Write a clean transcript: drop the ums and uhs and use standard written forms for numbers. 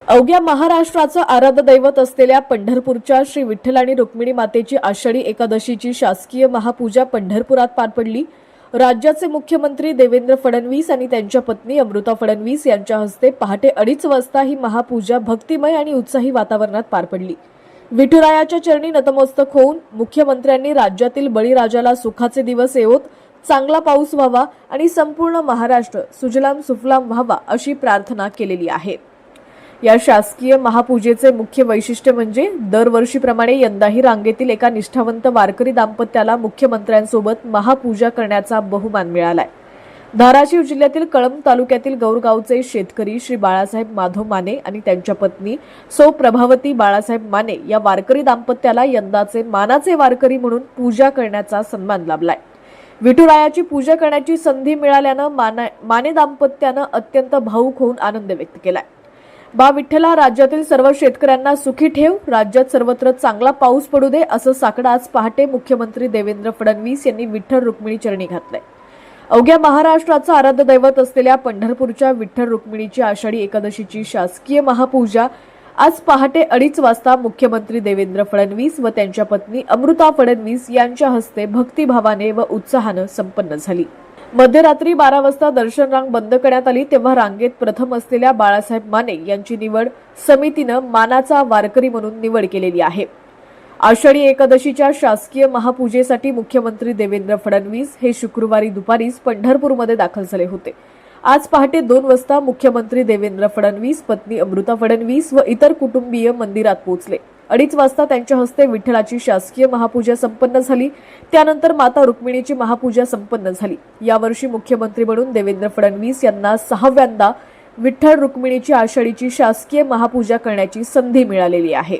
अवघ्या महाराष्ट्राचं आराध्य दैवत असलेल्या पंढरपूरच्या श्री विठ्ठल आणि रुक्मिणी मातेची आषाढी एकादशीची शासकीय महापूजा पंढरपुरात पार पडली। राज्याचे मुख्यमंत्री देवेंद्र फडणवीस आणि त्यांच्या पत्नी अमृता फडणवीस यांच्या हस्ते पहाटे 2:30 वाजता ही महापूजा भक्तिमय आणि उत्साही वातावरणात पार पडली। विठुरायाच्या चरणी नतमस्तक होऊन मुख्यमंत्र्यांनी राज्यातील बळीराजाला सुखाचे दिवस येवोत, चांगला पाऊस व्हावा आणि संपूर्ण महाराष्ट्र सुजलाम सुफलाम व्हावा अशी प्रार्थना केलेली आहे। या शासकीय महापूजेचे मुख्य वैशिष्ट्य म्हणजे दरवर्षीप्रमाणे यंदाही रांगेतील एका निष्ठावंत वारकरी दाम्पत्याला मुख्यमंत्र्यांसोबत महापूजा करण्याचा बहुमान मिळालाय। धाराशिव जिल्ह्यातील कळंब तालुक्यातील गौरगावचे शेतकरी श्री बाळासाहेब माधव माने आणि त्यांच्या पत्नी सौ प्रभावती बाळासाहेब माने या वारकरी दाम्पत्याला यंदाचे मानाचे वारकरी म्हणून पूजा करण्याचा सन्मान लाभलाय। विठुरायाची पूजा करण्याची संधी मिळाल्यानं माने दाम्पत्यानं अत्यंत भावुक होऊन आनंद व्यक्त केलाय। बा विठ्ठला, राज्यातील सर्व शेतकऱ्यांना सुखी ठेव, राज्यात सर्वत्र चांगला पाऊस पडू दे असं साकडं आज पहाटे मुख्यमंत्री देवेंद्र फडणवीस यांनी विठ्ठल रुक्मिणी चरणी घातलंय। अवघ्या महाराष्ट्राचं आराध्य दैवत असलेल्या पंढरपूरच्या विठ्ठल रुक्मिणीची आषाढी एकादशीची शासकीय महापूजा आज पहाटे 2:30 वाजता मुख्यमंत्री देवेंद्र फडणवीस व त्यांच्या पत्नी अमृता फडणवीस यांच्या हस्ते भक्तिभावाने व उत्साहाने संपन्न झाली। मध्यरात्री 12 वाजता दर्शन रांग बंद करण्यात आली, तेव्हा रांगेत प्रथम असलेल्या बाळासाहेब माने यांची निवड समितीनं मानाचा वारकरी म्हणून निवड केलेली आहे। आषाढी एकादशीच्या शासकीय महापूजेसाठी मुख्यमंत्री देवेंद्र फडणवीस हे शुक्रवारी दुपारीच पंढरपूरमध्ये दाखल झाले होते। आज पहाटे 2 वाजता मुख्यमंत्री देवेंद्र फडणवीस, पत्नी अमृता फडणवीस व इतर कुटुंबीय मंदिरात पोहोचले। 2:30 वाजता त्यांच्या हस्ते विठ्ठलाची शासकीय महापूजा संपन्न झाली। त्यानंतर माता रुक्मिणीची महापूजा संपन्न झाली। यावर्षी मुख्यमंत्री म्हणून देवेंद्र फडणवीस यांना 6व्यांदा विठ्ठल रुक्मिणीची आषाढीची शासकीय महापूजा करण्याची संधी मिळालेली आहे।